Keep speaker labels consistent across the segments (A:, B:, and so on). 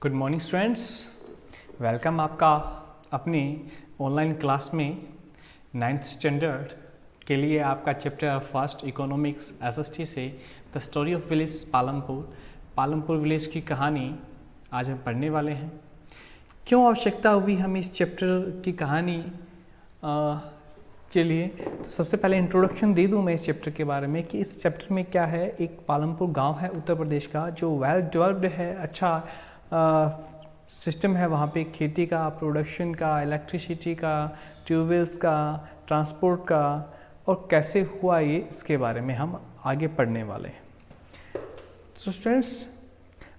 A: Good morning students, welcome आपका अपनी online class में 9th स्टैंडर्ड के लिए आपका चैप्टर फर्स्ट इकोनॉमिक्स एसएसटी से the story of village Palampur village की कहानी आज हम पढ़ने वाले हैं। क्यों आवश्यकता हुई हमें इस चैप्टर की कहानी के लिए? तो सबसे पहले इंट्रोडक्शन दे दूं मैं इस चैप्टर के बारे में कि इस चैप्टर में क्या है। एक पालमपुर गांव है उत्तर प्रदेश का जो वेल डेवलप्ड है, अच्छा सिस्टम है वहाँ पे खेती का, प्रोडक्शन का, इलेक्ट्रिसिटी का, ट्यूबवेल्स का, ट्रांसपोर्ट का, और कैसे हुआ ये इसके बारे में हम आगे पढ़ने वाले हैं। तो स्टूडेंट्स,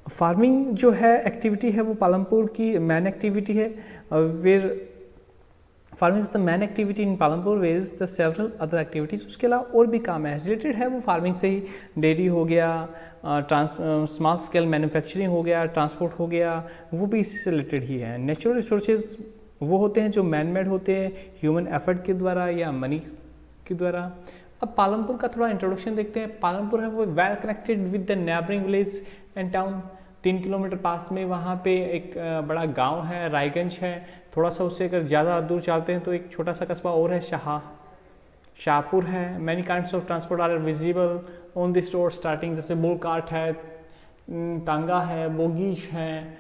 A: फार्मिंग जो है एक्टिविटी है वो पालमपुर की मेन एक्टिविटी है। Where farming is the main activity in Palampur, where is the several other activities. उसके अलावा और भी काम है रिलेटेड है वो फार्मिंग से ही। डेयरी हो गया, स्मॉल स्केल मैन्युफैक्चरिंग हो गया, ट्रांसपोर्ट हो गया, वो भी इसी से रिलेटेड ही है। नेचुरल रिसोर्सेज वो होते हैं जो मैन मेड होते हैं ह्यूमन एफर्ट के द्वारा या मनी के द्वारा। अब पालमपुर का थोड़ा इंट्रोडक्शन देखते हैं। पालमपुर है वो well connected with the neighbouring village and town. 3 kilometre पास में वहाँ पे एक बड़ा गांव है, रायगंज है। थोड़ा सा उससे अगर ज़्यादा दूर चलते हैं तो एक छोटा सा कस्बा और है, शाहपुर है। Many kinds of transport are visible on this road starting, जैसे बुल कार्ट है, टांगा है, बोगीज है।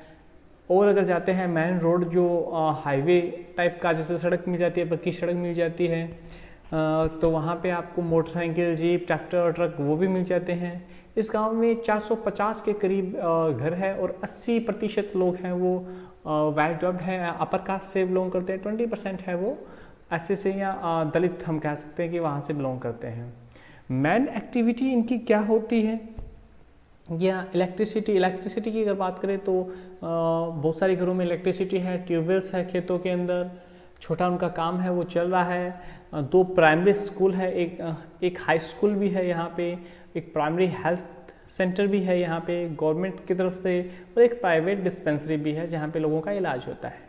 A: और अगर जाते हैं मेन रोड जो हाईवे टाइप का, जैसे सड़क मिल जाती है, पक्की सड़क मिल जाती है, तो वहाँ पे आपको मोटरसाइकिल, जीप, ट्रैक्टर, ट्रक वो भी मिल जाते हैं। इस गांव में 450 के करीब घर है और 80% लोग हैं वो वेल डेवलप्ड है, अपर कास्ट से बिलोंग करते हैं। 20% है वो ऐसे से या दलित हम कह सकते हैं कि वहाँ से बिलोंग करते हैं। मेन एक्टिविटी इनकी क्या होती है? या इलेक्ट्रिसिटी की अगर बात करें तो बहुत सारे घरों में इलेक्ट्रिसिटी है, ट्यूबवेल्स है खेतों के अंदर, छोटा उनका काम है वो चल रहा है। 2 प्राइमरी स्कूल है, एक हाई स्कूल भी है यहाँ पे, एक प्राइमरी हेल्थ सेंटर भी है यहाँ पे गवर्नमेंट की तरफ से, और एक प्राइवेट डिस्पेंसरी भी है जहाँ पे लोगों का इलाज होता है।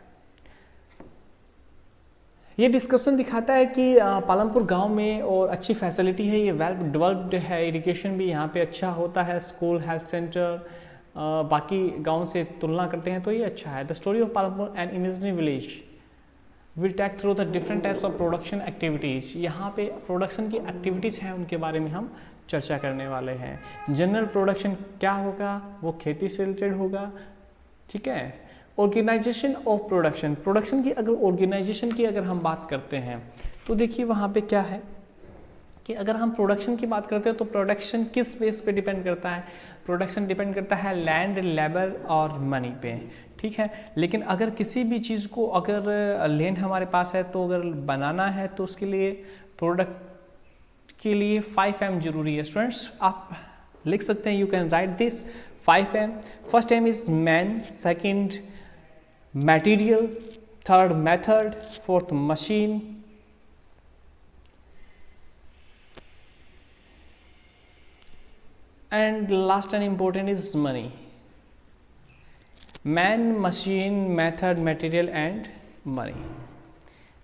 A: ये डिस्क्रिप्शन दिखाता है कि पालमपुर गांव में और अच्छी फैसिलिटी है, ये वेल डेवलप्ड है, इरिगेशन भी यहाँ पे अच्छा होता है, स्कूल, हेल्थ सेंटर, बाकी गांव से तुलना करते हैं तो ये अच्छा है। The story of Palampur an imaginary village will take through the different types of production activities. यहाँ पे प्रोडक्शन की एक्टिविटीज़ हैं उनके बारे में हम चर्चा करने वाले हैं। जनरल प्रोडक्शन क्या होगा, वो खेती से रिलेटेड होगा, ठीक है। ऑर्गेनाइजेशन ऑफ प्रोडक्शन की अगर हम बात करते हैं तो देखिए वहाँ पे क्या है कि अगर हम प्रोडक्शन की बात करते हैं तो प्रोडक्शन किस बेस पे डिपेंड करता है? प्रोडक्शन डिपेंड करता है लैंड, लेबर और मनी पे, ठीक है। लेकिन अगर किसी भी चीज़ को, अगर लैंड हमारे पास है तो अगर बनाना है तो उसके लिए प्रोडक्ट के लिए 5M जरूरी है। स्टूडेंट्स आप लिख सकते हैं, you can write this 5M। First M is man, second material, third method, fourth machine, and last and important is money. Man, machine, method, material and money,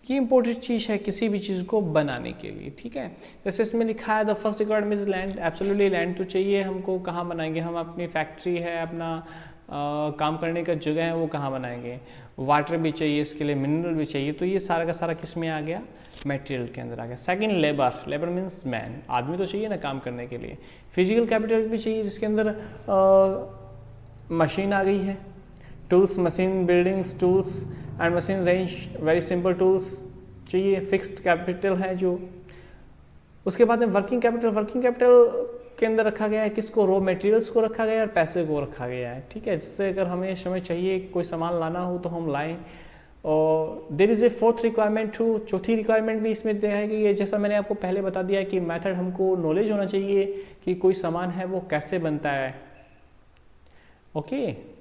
A: ये इंपॉर्टेंट चीज़ है किसी भी चीज़ को बनाने के लिए, ठीक है। जैसे इसमें लिखा है the first requirement is land. Absolutely land तो चाहिए हमको। कहाँ बनाएंगे हम? अपनी फैक्ट्री है, अपना काम करने का जगह है, वो कहाँ बनाएंगे? वाटर भी चाहिए, इसके लिए मिनरल भी चाहिए। तो ये सारा का सारा किस में आ गया? मटेरियल के अंदर आ गया। सेकंड लेबर मीन्स मैन, आदमी तो चाहिए ना काम करने के लिए। फिजिकल कैपिटल भी चाहिए जिसके अंदर मशीन आ गई है, tools, machine, buildings, tools and machine range, very simple tools चाहिए। फिक्स्ड कैपिटल है जो। उसके बाद में वर्किंग कैपिटल के अंदर रखा गया है किसको? रॉ मटेरियल्स को रखा गया है और पैसे को रखा गया है, ठीक है। जिससे अगर हमें समय चाहिए कोई सामान लाना हो तो हम लाएं। और there is a fourth requirement too, चौथी रिक्वायरमेंट भी इसमें दिया है कि ये, जैसा मैंने आपको पहले बता दिया कि मेथड, हमको नॉलेज होना चाहिए कि कोई सामान है वो कैसे बनता है, ओके।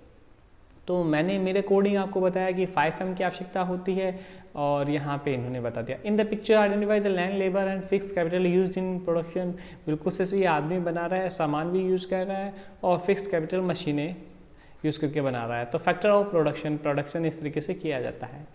A: तो मैंने मेरे अकॉर्डिंग आपको बताया कि 5M की आवश्यकता होती है और यहाँ पे इन्होंने बता दिया। In the picture identify the land, labour and fix capital used in production. बिल्कुल से ये आदमी बना रहा है, सामान भी यूज़ कर रहा है और फिक्स कैपिटल मशीनें यूज़ करके बना रहा है। तो फैक्टर ऑफ प्रोडक्शन इस तरीके से किया जाता है।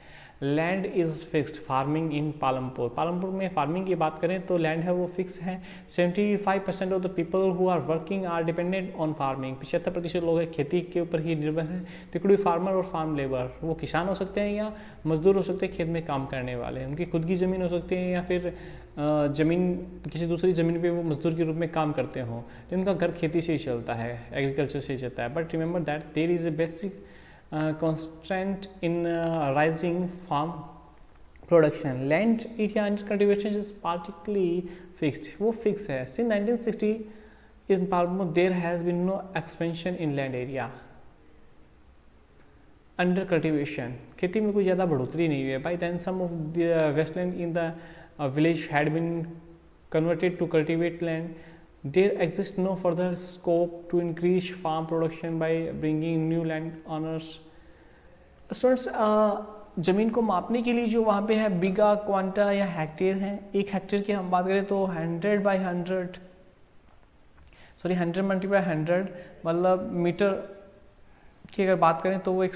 A: Land is fixed farming in Palampur. Palampur में फार्मिंग की बात करें तो लैंड है वो फिक्स है। 75% of the people who are working are dependent on farming. 75% लोग हैं खेती के ऊपर ही निर्भर हैं। दे कुड बी फार्मर और फार्म लेबर, वो किसान हो सकते हैं या मजदूर हो सकते हैं, खेत में काम करने वाले। उनकी खुद की ज़मीन हो सकती है या फिर ज़मीन किसी दूसरी ज़मीन पे वो मजदूर के रूप में काम करते हों, तो उनका घर खेती से ही चलता है, एग्रीकल्चर से ही चलता है। But remember that there is a basic constraint in rising farm production. Land area under cultivation is particularly fixed. वो fix है. Since 1960 in Palamur there has been no expansion in land area under cultivation. खेती में कोई ज़्यादा बढ़ोतरी नहीं हुई है. By then some of the wasteland in the village had been converted to cultivate land. There exists no further scope to increase farm production by bringing new land owners. Students, ज़मीन को मापने के लिए जो वहाँ पे है बीघा, क्वांटा या हेक्टेयर है। एक हेक्टेयर की हम बात करें तो 100 by 100 मल्टीप्लाई 100 मतलब मीटर की अगर बात करें तो वो एक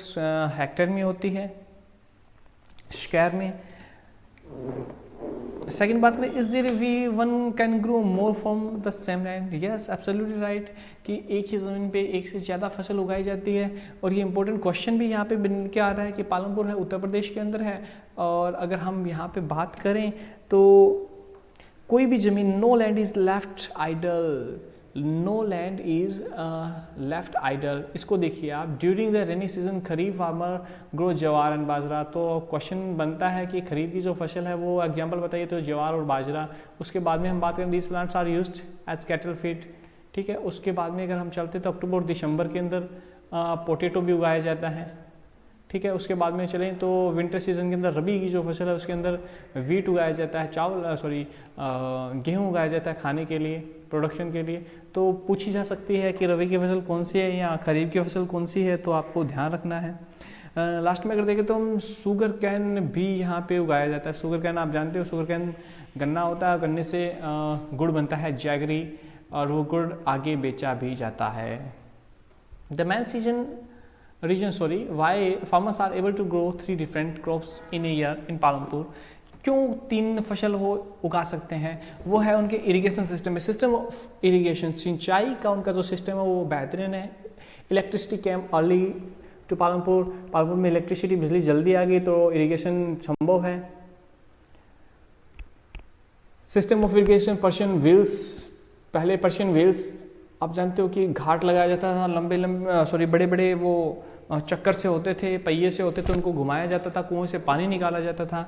A: हेक्टेयर में होती है, स्क्वायर में। सेकेंड बात करें, is there we one can grow more from the same land. Yes, absolutely right कि एक ही ज़मीन पे एक से ज़्यादा फसल उगाई जाती है। और ये इंपॉर्टेंट क्वेश्चन भी यहाँ पे बन के आ रहा है कि पालमपुर है उत्तर प्रदेश के अंदर है, और अगर हम यहाँ पे बात करें तो कोई भी ज़मीन, no land is left idle, no land is left idle. इसको देखिए आप, during the rainy season kharif farmer grow jowar and bajra. तो क्वेश्चन बनता है कि खरीफ की जो फसल है वो एग्जांपल बताइए, तो ज्वार और बाजरा। उसके बाद में हम बात करें, these plants are used as cattle feed, ठीक है। उसके बाद में अगर हम चलते तो अक्टूबर और दिसंबर के अंदर पोटैटो भी उगाया जाता है, ठीक है। उसके बाद में चलें तो विंटर सीजन के अंदर रबी की जो फसल है उसके अंदर वीट उगाया जाता है, गेहूँ उगाया जाता है खाने के लिए, प्रोडक्शन के लिए। तो पूछी जा सकती है कि रबी की फसल कौन सी है या खरीफ की फसल कौन सी है, तो आपको ध्यान रखना है। लास्ट में अगर देखें तो हम शुगर कैन भी यहाँ पे उगाया जाता है। शुगर कैन आप जानते हो, शुगर कैन गन्ना होता है, गन्ने से गुड़ बनता है, जैगरी, और वो गुड़ आगे बेचा भी जाता है। The man season region, why farmers are able to grow 3 different crops in a year in Palampur. क्यों 3 फसल वो उगा सकते हैं? वो है उनके इरिगेशन सिस्टम में, सिस्टम ऑफ इरिगेशन, सिंचाई का उनका जो सिस्टम है वो बेहतरीन है। Electricity came early to Palampur, Palampur में इलेक्ट्रिसिटी, बिजली जल्दी आ गई तो इरिगेशन संभव है। System of irrigation, Persian wheels, पहले पर्शियन व्हील्स आप जानते हो कि घाट लगाया जाता था, बड़े बड़े वो चक्कर से होते थे, पहिए से होते थे, उनको घुमाया जाता था, कुएं से पानी निकाला जाता था।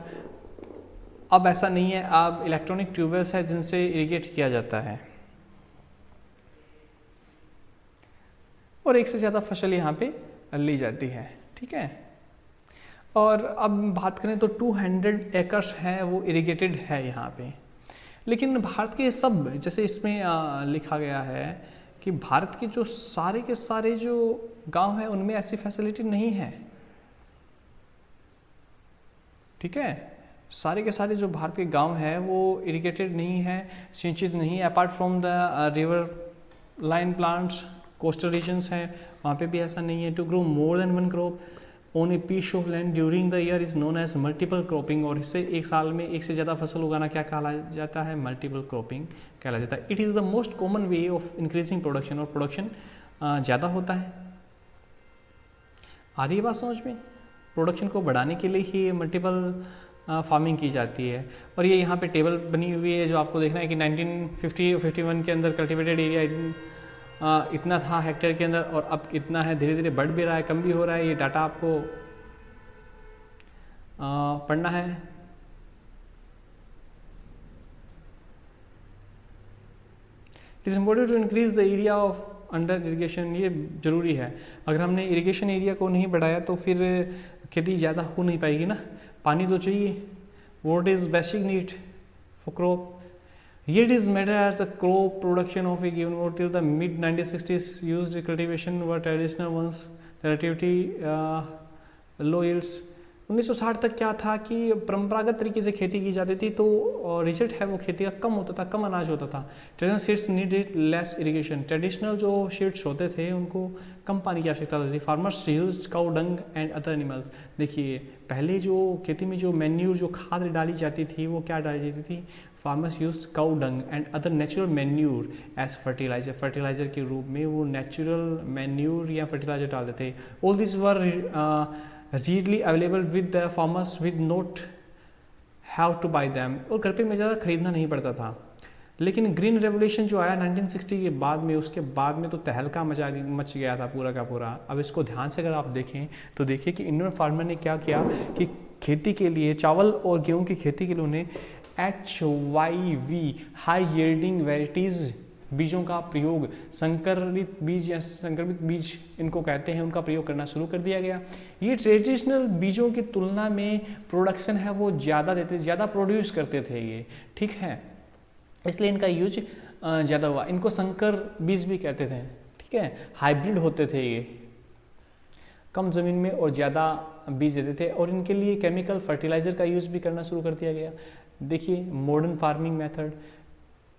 A: अब ऐसा नहीं है, अब इलेक्ट्रॉनिक ट्यूबवेल्स है जिनसे इरिगेट किया जाता है, और एक से ज़्यादा फसल यहाँ पे ली जाती है, ठीक है। और अब बात करें तो 200 एकर्स हैं वो इरिगेटेड है यहाँ पे। लेकिन भारत के सब, जैसे इसमें लिखा गया है कि भारत के जो सारे के सारे जो गांव हैं उनमें ऐसी फैसिलिटी नहीं है, ठीक है। सारे के सारे जो भारत के गांव हैं वो इरिगेटेड नहीं है, सिंचित नहीं है। Apart from the river line plants, coastal regions हैं, वहाँ पे भी ऐसा नहीं है। To grow more than 1 crop on a piece of land during the year is known as multiple cropping. और इससे एक साल में एक से ज़्यादा फसल उगाना क्या कहला जाता है? मल्टीपल क्रॉपिंग कहला जाता है। It is the most common way of increasing production, और प्रोडक्शन ज़्यादा होता है। आ रही है बात समझ में? प्रोडक्शन को बढ़ाने के लिए ही मल्टीपल फार्मिंग की जाती है। और ये यहाँ पे टेबल बनी हुई है जो आपको देखना है कि 1950 और 51 के अंदर कल्टिवेटेड एरिया इतना था हेक्टेयर के अंदर, और अब इतना है, धीरे धीरे बढ़ भी रहा है, कम भी हो रहा है। ये डाटा आपको पढ़ना है। It is important to increase the area of under irrigation, ये जरूरी है। अगर हमने इरिगेशन एरिया को नहीं बढ़ाया तो फिर खेती ज़्यादा हो नहीं पाएगी ना, पानी तो चाहिए। What is basic need for crop? Yield is measured as the crop production of a given crop. Till the mid 1960s, used cultivation were traditional ones. The relatively low yields 1960 तक क्या था कि परंपरागत तरीके से खेती की जाती थी, तो रिजल्ट है वो खेती का कम होता था, कम अनाज होता था। Traditional seeds needed less irrigation, traditional जो सीड्स होते थे उनको कम पानी की आवश्यकता होती थी। Farmers used cow dung and other animals. देखिए पहले जो खेती में जो मैन्यूर, जो खाद डाली जाती थी, वो क्या डाली जाती थी? Farmers use cow dung and other natural manure as fertiliser, fertiliser के रूप में वो नेचुरल मैन्यूर या फर्टिलाइजर डालते थे। All this were readily available with the farmers with not have to buy them, और घर पे में ज़्यादा खरीदना नहीं पड़ता था। लेकिन ग्रीन रेवोल्यूशन जो आया 1960 के बाद में, उसके बाद में तो तहलका मच गया था पूरा का पूरा। अब इसको ध्यान से अगर आप देखें तो देखिए कि इंडियन फार्मर ने क्या किया कि खेती के लिए, चावल और गेहूं की खेती के लिए उन्हें HYV हाई यील्डिंग वेराइटीज़ बीजों का प्रयोग, संकरित बीज या संक्रमित बीज इनको कहते हैं, उनका प्रयोग करना शुरू कर दिया गया। ये ट्रेडिशनल बीजों की तुलना में प्रोडक्शन है वो ज़्यादा देते, ज़्यादा प्रोड्यूस करते थे ये, ठीक है, इसलिए इनका यूज ज़्यादा हुआ। इनको संकर बीज भी कहते थे, ठीक है, हाइब्रिड होते थे ये, कम ज़मीन में और ज़्यादा बीज देते थे, और इनके लिए केमिकल फर्टिलाइज़र का यूज़ भी करना शुरू कर दिया गया। देखिए मॉडर्न फार्मिंग मेथड,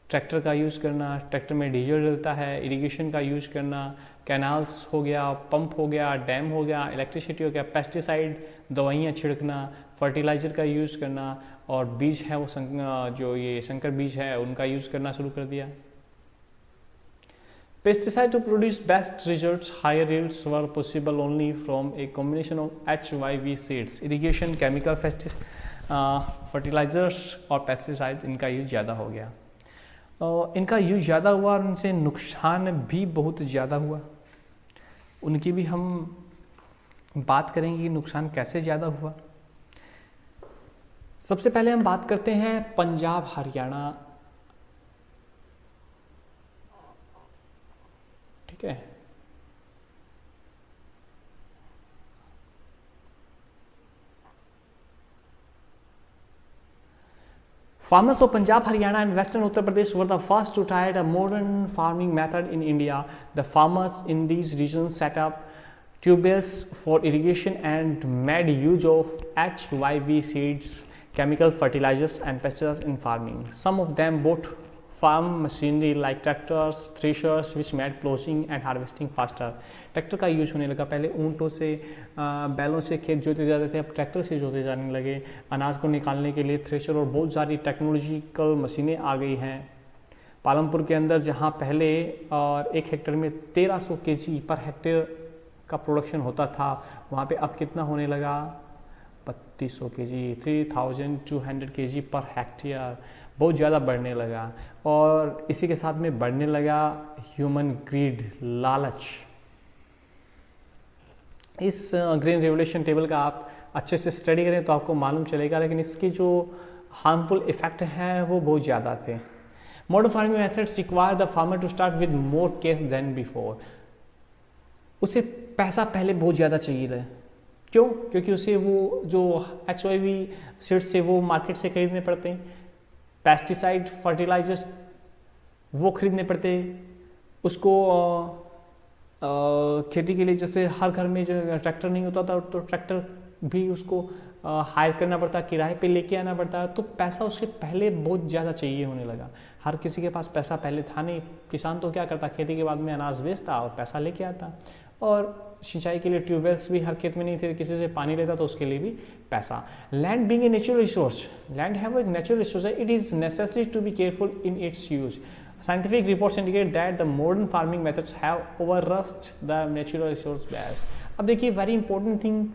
A: ट्रैक्टर का यूज़ करना, ट्रैक्टर में डीजल डलता है, इरिगेशन का यूज़ करना, कैनाल्स हो गया, पंप हो गया, डैम हो गया, इलेक्ट्रिसिटी हो गया, पेस्टिसाइड दवाइयाँ छिड़कना, फर्टिलाइज़र का यूज़ करना, और बीज है वो जो ये संकर बीज है उनका यूज़ करना शुरू कर दिया। Pesticide to produce best results, higher yields were possible only from a combination of HYV seeds. Irrigation, chemical fertilisers और पेस्टिसाइड, इनका यूज ज़्यादा हो गया। इनका यूज ज़्यादा हुआ और इनसे नुकसान भी बहुत ज़्यादा हुआ, उनकी भी हम बात करेंगे कि नुकसान कैसे ज़्यादा हुआ। सबसे पहले हम बात करते हैं पंजाब हरियाणा, ठीक है। Farmers of Punjab, Haryana and Western Uttar Pradesh were the first to try a modern farming method in India. The farmers in these regions set up tubes for irrigation and made use of HYV seeds, chemical fertilizers and pesticides in farming. Some of them bought farm machinery like tractors, threshers which made ploughing and harvesting faster. Tractor का use होने लगा। पहले ऊँटों से, बैलों से खेत जोते जाते थे, अब ट्रैक्टर से जोते जाने लगे। अनाज को निकालने के लिए थ्रेशर और बहुत सारी टेक्नोलॉजिकल मशीनें आ गई हैं। पालमपुर के अंदर जहाँ पहले और 1 हेक्टेयर में 1300 kg पर हेक्टेयर का प्रोडक्शन होता था, वहाँ पे अब कितना होने लगा? 3200 kg, 3200 kg पर हेक्टेयर, बहुत ज़्यादा बढ़ने लगा। और इसी के साथ में बढ़ने लगा ह्यूमन ग्रीड, लालच। इस ग्रीन रेवोल्यूशन टेबल का आप अच्छे से स्टडी करें तो आपको मालूम चलेगा, लेकिन इसके जो हार्मफुल इफेक्ट हैं वो बहुत ज़्यादा थे। Modern farming methods require the farmer to start with more cash than before. उसे पैसा पहले बहुत ज़्यादा चाहिए था। क्यों? क्योंकि उसे वो जो HYV सीड्स से वो मार्केट से खरीदने पड़ते हैं, पेस्टिसाइड फर्टिलाइजर्स वो खरीदने पड़ते, उसको खेती के लिए जैसे हर घर में जो ट्रैक्टर नहीं होता था तो ट्रैक्टर भी उसको हायर करना पड़ता, किराए पे लेके आना पड़ता, तो पैसा उसके पहले बहुत ज़्यादा चाहिए होने लगा। हर किसी के पास पैसा पहले था नहीं। किसान तो क्या करता, खेती के बाद में अनाज बेचता और पैसा लेके आता, और सिंचाई के लिए ट्यूबवेल्स भी हर खेत में नहीं थे, किसी से पानी लेता तो उसके लिए भी पैसा। Land being a natural resource, land है वो एक नेचुरल रिसोर्स है, it is necessary to be careful in its use. Scientific reports indicate that the modern farming methods have overrushed the natural resource base. अब देखिए very important thing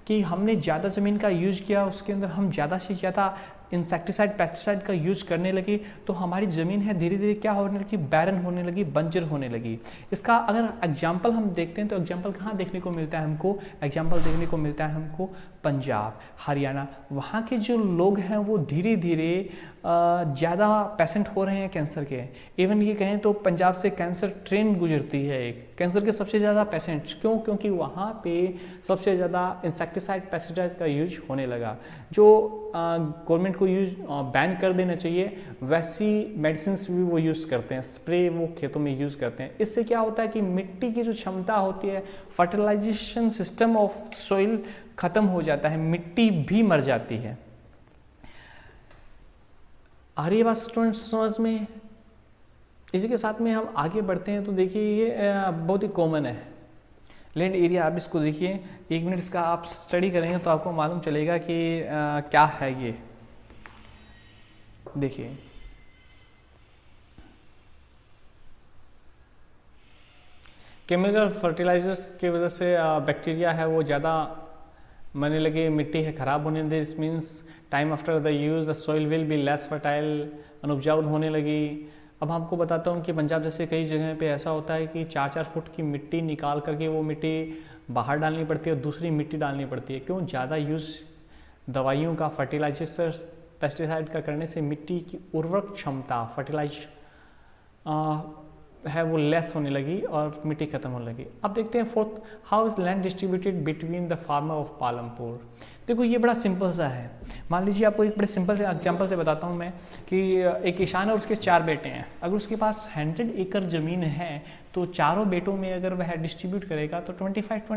A: कि हमने ज़्यादा ज़मीन का यूज़ किया, उसके अंदर हम ज़्यादा से ज़्यादा इंसेक्टिसाइड पेस्टिसाइड का यूज़ करने लगे, तो हमारी ज़मीन है धीरे धीरे क्या होने लगी, बैरन होने लगी, बंजर होने लगी। इसका अगर एग्जाम्पल हम देखते हैं तो एग्जाम्पल कहाँ देखने को मिलता है हमको? एग्जाम्पल देखने को मिलता है हमको पंजाब, हरियाणा। वहाँ के जो लोग हैं वो धीरे धीरे ज़्यादा पेशेंट हो रहे हैं कैंसर के। इवन ये कहें तो पंजाब से कैंसर ट्रेन गुजरती है एक, कैंसर के सबसे ज़्यादा पेशेंट्स क्यों, क्योंकि वहाँ पे सबसे ज़्यादा इंसेक्टिसाइड पेस्टिसाइड का यूज होने लगा, जो गवर्नमेंट को यूज बैन कर देना चाहिए। वैसी मेडिसिन भी वो यूज़ करते हैं, स्प्रे वो खेतों में यूज़ करते हैं। इससे क्या होता है कि मिट्टी की जो क्षमता होती है, फर्टिलाइजेशन सिस्टम ऑफ सॉइल ख़त्म हो जाता है, मिट्टी भी मर जाती है। आ रही है बात स्टूडेंट्स समझ में? इसी के साथ में हम आगे बढ़ते हैं तो देखिए ये बहुत ही कॉमन है लैंड एरिया। आप इसको देखिए, 1 मिनट इसका आप स्टडी करेंगे तो आपको मालूम चलेगा कि क्या है ये। देखिए केमिकल फर्टिलाइजर्स की वजह से बैक्टीरिया है वो ज़्यादा मरने लगे, मिट्टी है ख़राब होने लगी। This means time after the use the soil will be less fertile, अनउपजाऊ होने लगी। अब आपको बताता हूँ कि पंजाब जैसे कई जगह पे ऐसा होता है कि 4-4 फुट की मिट्टी निकाल करके वो मिट्टी बाहर डालनी पड़ती है और दूसरी मिट्टी डालनी पड़ती है। क्यों? ज़्यादा यूज़ दवाइयों का, फर्टिलाइजर, पेस्टिसाइड का करने से मिट्टी की उर्वरक क्षमता, फर्टिलाइज है वो लेस होने लगी और मिट्टी खत्म होने लगी। अब देखते हैं fourth, how is land distributed between the farmer of Palampur. देखो ये बड़ा सिंपल सा है। मान लीजिए आपको एक बड़े सिंपल से एग्जांपल से बताता हूँ मैं कि एक किसान है और उसके 4 बेटे हैं। अगर उसके पास 100 एकड़ ज़मीन है तो चारों बेटों में अगर वह डिस्ट्रीब्यूट करेगा तो 25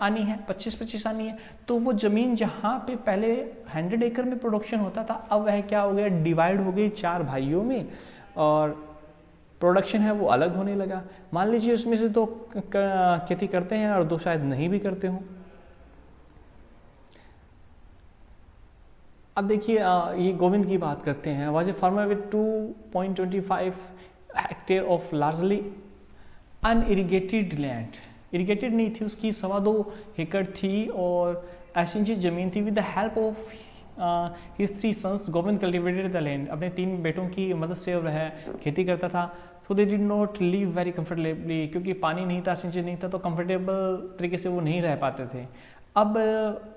A: आनी है, 25 आनी है। तो वो ज़मीन जहाँ पे पहले 100 एकड़ में प्रोडक्शन होता था, अब वह क्या हो गया, डिवाइड हो गई 4 भाइयों में और प्रोडक्शन है वो अलग होने लगा। मान लीजिए उसमें से 2 खेती करते हैं और 2 शायद नहीं भी करते हों। अब देखिए ये गोविंद की बात करते हैं। Was a farmer with 2.25 hectare of largely unirrigated land. Irrigated नहीं थी, उसकी 2.25 एकड़ थी और एसिंचित जमीन थी। With the help of his 3 sons Govind cultivated the land. अपने 3 बेटों की मदद से वह खेती करता था। तो they did not live very comfortably, क्योंकि पानी नहीं था, सिंचाई नहीं था, तो कंफर्टेबल तरीके से वो नहीं रह पाते थे। अब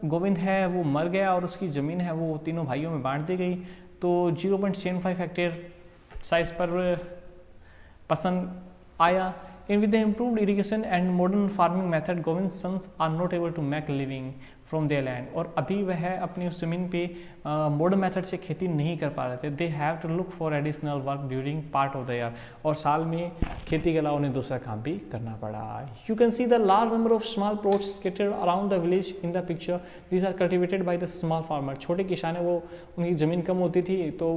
A: गोविंद है वो मर गया और उसकी ज़मीन है वो तीनों भाइयों में बांट दी गई। तो 0.75 हेक्टेयर साइज पर पसंद आया। In with the improved irrigation and modern farming method, Govind's sons are not able to make living from their land. और अभी वह अपनी उस ज़मीन पे मॉडर्न मेथड से खेती नहीं कर पा रहे थे। They have to look for additional work during part of the year. और साल में खेती के अलावा उन्हें दूसरा काम भी करना पड़ा। You can see the large number of small plots scattered around the village in the picture. These are cultivated by the small farmer. छोटे किसान है वो, उनकी ज़मीन कम होती थी तो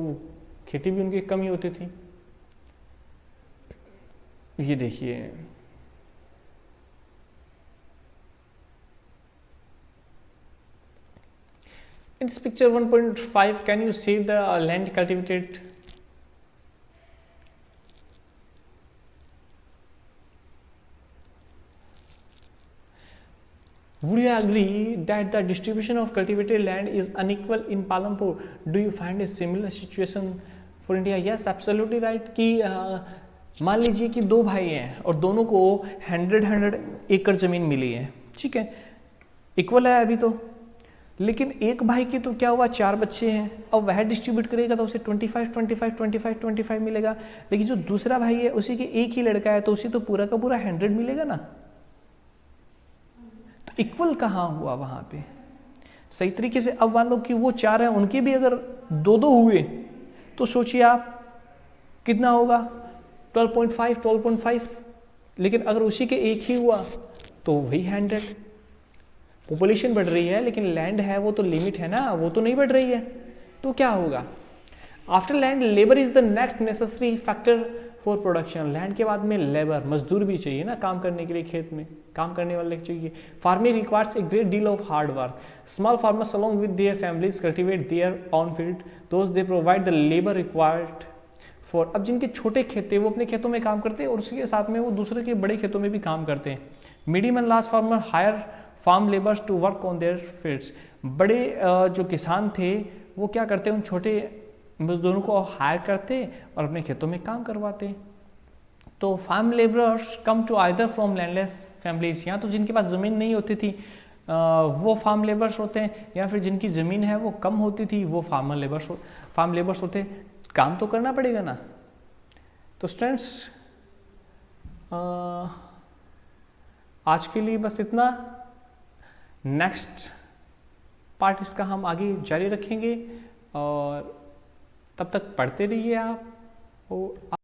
A: खेती भी उनकी कम ही होती थी। ये देखिए in this picture 1.5, can you see the land cultivated? Would you agree that the distribution of cultivated land is unequal in Palampur? Do you find a similar situation for India? Yes, absolutely right. कि मान लीजिए कि 2 भाई हैं और दोनों को 100 एकड़ ज़मीन मिली है, ठीक है, इक्वल है अभी तो। लेकिन एक भाई की तो क्या हुआ, 4 बच्चे हैं और वह डिस्ट्रीब्यूट करेगा तो उसे 25 मिलेगा। लेकिन जो दूसरा भाई है उसी के एक ही लड़का है तो उसे तो पूरा का पूरा 100 मिलेगा ना। तो इक्वल कहाँ हुआ वहाँ पे सही तरीके से। अब मान लो कि वो 4 हैं, उनके भी अगर 2-2 हुए तो सोचिए आप कितना होगा, 12.5। लेकिन अगर उसी के एक ही हुआ तो वही 100। पॉपुलेशन बढ़ रही है लेकिन लैंड है वो तो लिमिट है ना, वो तो नहीं बढ़ रही है। तो क्या होगा, after land labour is the next necessary factor for production. Land के बाद में लेबर, मजदूर भी चाहिए ना काम करने के लिए, खेत में काम करने वाले चाहिए। Farming requires a great deal of hard work. Small farmers along with their families cultivate their own field, those they provide the labour required for. अब जिनके छोटे खेत थे वो अपने खेतों में काम करते हैं और उसी के साथ में वो दूसरे के बड़े खेतों में भी काम करते हैं। Medium and large farmer hire farm labours to work on their fields. बड़े जो किसान थे वो क्या करते हैं, उन छोटे मजदूरों को हायर करते और अपने खेतों में काम करवाते। तो farm labourers come to either from landless families, या तो जिनके पास ज़मीन नहीं होती थी वो फार्म लेबर्स होते हैं, या फिर जिनकी ज़मीन है वो कम होती थी वो फार्म लेबर्स होते हैं। काम तो करना पड़ेगा ना। तो स्टूडेंट्स आज के लिए बस इतना। नेक्स्ट पार्ट इसका हम आगे जारी रखेंगे, और तब तक पढ़ते रहिए आप।